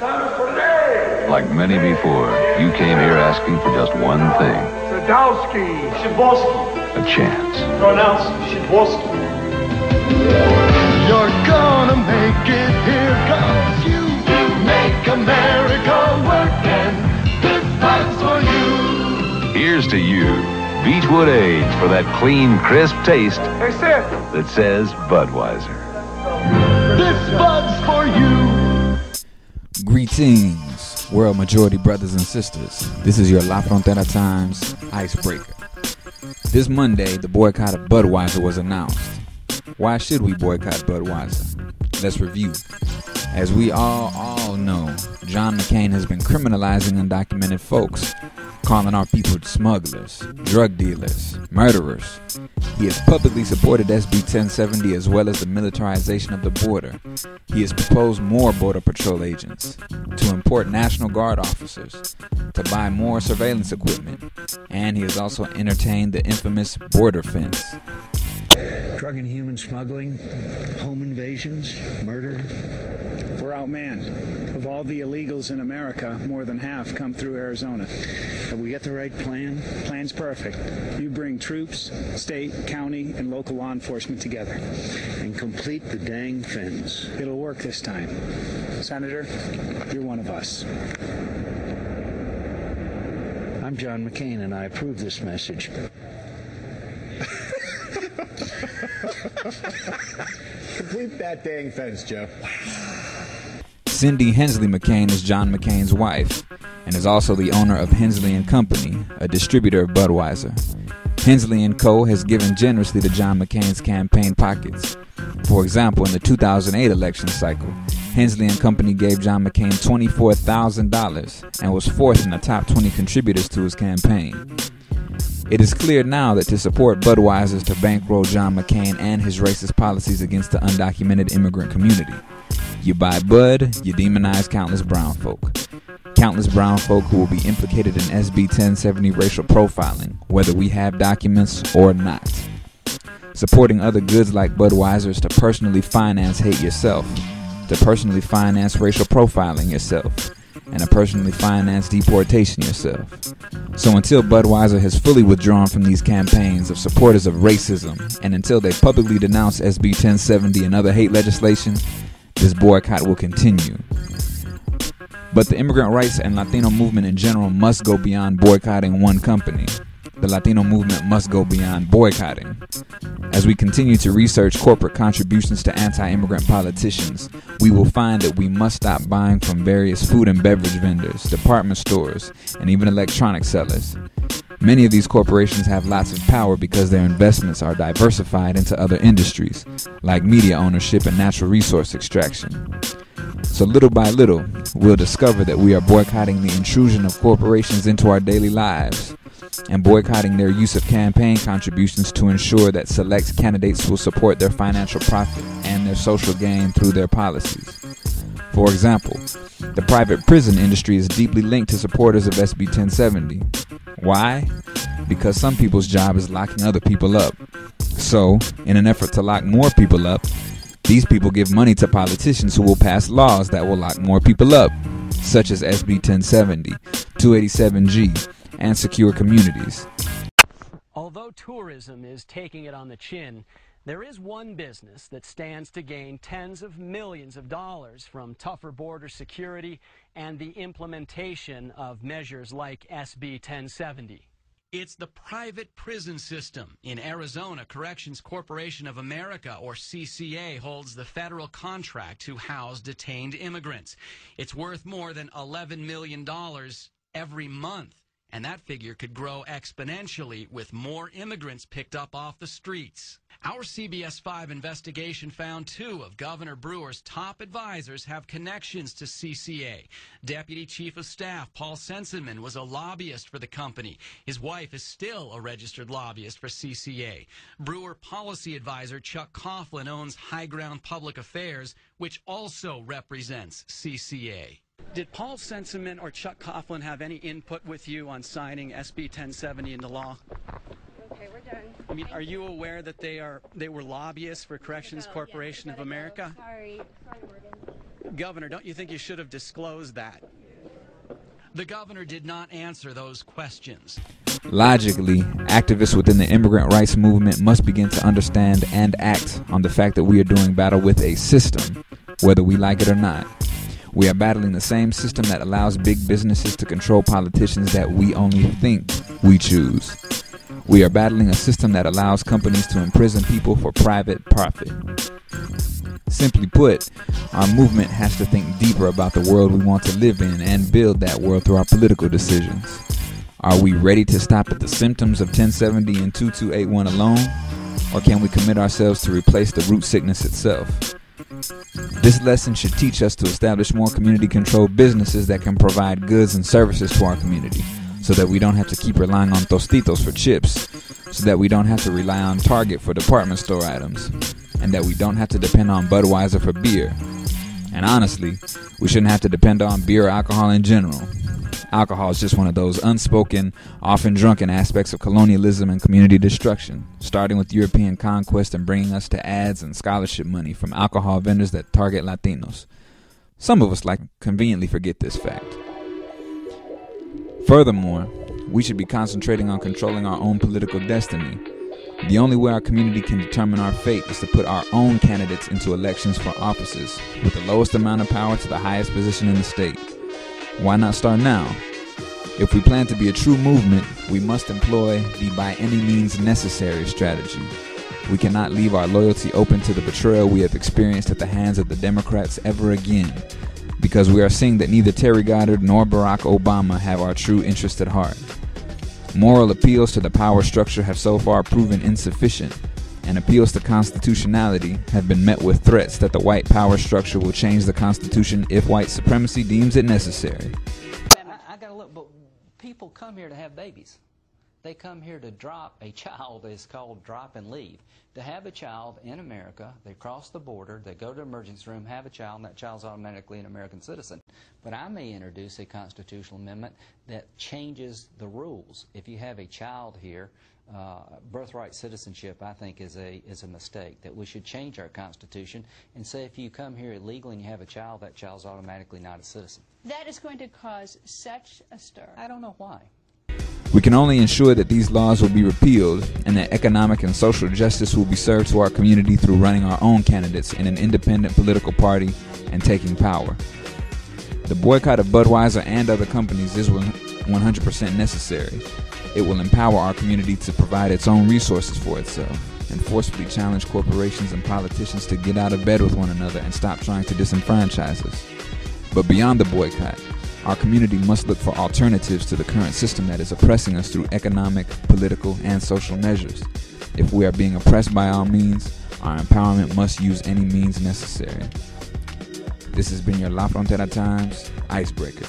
Like many before, you came here asking for just one thing. A chance. Pronounced Shidwowski. You're gonna make it here, 'cause you make America work, and this fight's for you. Here's to you, Beechwood Age, for that clean, crisp taste that says Budweiser. This bud's for you. Greetings, world majority brothers and sisters. This is your La Frontera Times icebreaker. This Monday, the boycott of Budweiser was announced. Why should we boycott Budweiser? Let's review. As we all know, John McCain has been criminalizing undocumented folks, calling our people smugglers, drug dealers, murderers. He has publicly supported SB 1070 as well as the militarization of the border. He has proposed more Border Patrol agents, to import National Guard officers, to buy more surveillance equipment, and he has also entertained the infamous border fence. Drug and human smuggling, home invasions, murder. We're outmanned. Of all the illegals in America, more than half come through Arizona. Have we got the right plan? Plan's perfect. You bring troops, state, county, and local law enforcement together. And complete the dang fence. It'll work this time. Senator, you're one of us. I'm John McCain, and I approve this message. Complete that dang fence, Joe. Cindy Hensley McCain is John McCain's wife and is also the owner of Hensley Company, a distributor of Budweiser. Hensley Co. has given generously to John McCain's campaign pockets. For example, in the 2008 election cycle, Hensley Company gave John McCain $24,000 and was fourth in the top 20 contributors to his campaign. It is clear now that to support Budweiser is to bankroll John McCain and his racist policies against the undocumented immigrant community. You buy Bud, you demonize countless brown folk. Countless brown folk who will be implicated in SB 1070 racial profiling, whether we have documents or not. Supporting other goods like Budweiser is to personally finance hate yourself, to personally finance racial profiling yourself, and to personally finance deportation yourself. So until Budweiser has fully withdrawn from these campaigns of supporters of racism, and until they publicly denounce SB 1070 and other hate legislation, this boycott will continue. But the immigrant rights and Latino movement in general must go beyond boycotting one company. The Latino movement must go beyond boycotting. As we continue to research corporate contributions to anti-immigrant politicians, we will find that we must stop buying from various food and beverage vendors, department stores, and even electronic sellers. Many of these corporations have lots of power because their investments are diversified into other industries, like media ownership and natural resource extraction. So little by little, we'll discover that we are boycotting the intrusion of corporations into our daily lives, and boycotting their use of campaign contributions to ensure that select candidates will support their financial profit and their social gain through their policies. For example, the private prison industry is deeply linked to supporters of SB 1070. Why? Because some people's job is locking other people up. So, in an effort to lock more people up, these people give money to politicians who will pass laws that will lock more people up, such as SB 1070, 287G, and secure communities. Although tourism is taking it on the chin, there is one business that stands to gain tens of millions of dollars from tougher border security and the implementation of measures like SB 1070. It's the private prison system. In Arizona, Corrections Corporation of America, or CCA, holds the federal contract to house detained immigrants. It's worth more than $11 million every month. And that figure could grow exponentially with more immigrants picked up off the streets. Our CBS 5 investigation found 2 of Governor Brewer's top advisors have connections to CCA. Deputy Chief of Staff Paul Sensenman was a lobbyist for the company. His wife is still a registered lobbyist for CCA. Brewer policy advisor Chuck Coughlin owns High Ground Public Affairs, which also represents CCA. Did Paul Sensenman or Chuck Coughlin have any input with you on signing SB 1070 into law? Okay, we're done. I mean, are you aware that they were lobbyists for Corrections Corporation of America? Sorry, Morgan. Governor, don't you think you should have disclosed that? The governor did not answer those questions. Logically, activists within the immigrant rights movement must begin to understand and act on the fact that we are doing battle with a system, whether we like it or not. We are battling the same system that allows big businesses to control politicians that we only think we choose. We are battling a system that allows companies to imprison people for private profit. Simply put, our movement has to think deeper about the world we want to live in and build that world through our political decisions. Are we ready to stop at the symptoms of 1070 and 2281 alone? Or can we commit ourselves to replace the root sickness itself? This lesson should teach us to establish more community-controlled businesses that can provide goods and services to our community, so that we don't have to keep relying on Tostitos for chips, so that we don't have to rely on Target for department store items, and that we don't have to depend on Budweiser for beer. And honestly, we shouldn't have to depend on beer or alcohol in general. Alcohol is just one of those unspoken, often drunken aspects of colonialism and community destruction, starting with European conquest and bringing us to ads and scholarship money from alcohol vendors that target Latinos. Some of us like to conveniently forget this fact. Furthermore, we should be concentrating on controlling our own political destiny. The only way our community can determine our fate is to put our own candidates into elections for offices with the lowest amount of power to the highest position in the state. Why not start now? If we plan to be a true movement, we must employ the by any means necessary strategy. We cannot leave our loyalty open to the betrayal we have experienced at the hands of the Democrats ever again, because we are seeing that neither Terry Goddard nor Barack Obama have our true interest at heart. Moral appeals to the power structure have so far proven insufficient, and appeals to constitutionality have been met with threats that the white power structure will change the Constitution if white supremacy deems it necessary. I gotta look, but people come here to have babies. They come here to drop a child. It's called drop and leave. To have a child in America, they cross the border, they go to the emergency room, have a child, and that child's automatically an American citizen. But I may introduce a constitutional amendment that changes the rules. If you have a child here, birthright citizenship, I think, is a mistake. That we should change our Constitution and say if you come here illegally and you have a child, that child's automatically not a citizen. That is going to cause such a stir. I don't know why. We can only ensure that these laws will be repealed and that economic and social justice will be served to our community through running our own candidates in an independent political party and taking power. The boycott of Budweiser and other companies is 100% necessary. It will empower our community to provide its own resources for itself and forcefully challenge corporations and politicians to get out of bed with one another and stop trying to disenfranchise us. But beyond the boycott, our community must look for alternatives to the current system that is oppressing us through economic, political, and social measures. If we are being oppressed by all means, our empowerment must use any means necessary. This has been your La Frontera Times Icebreaker.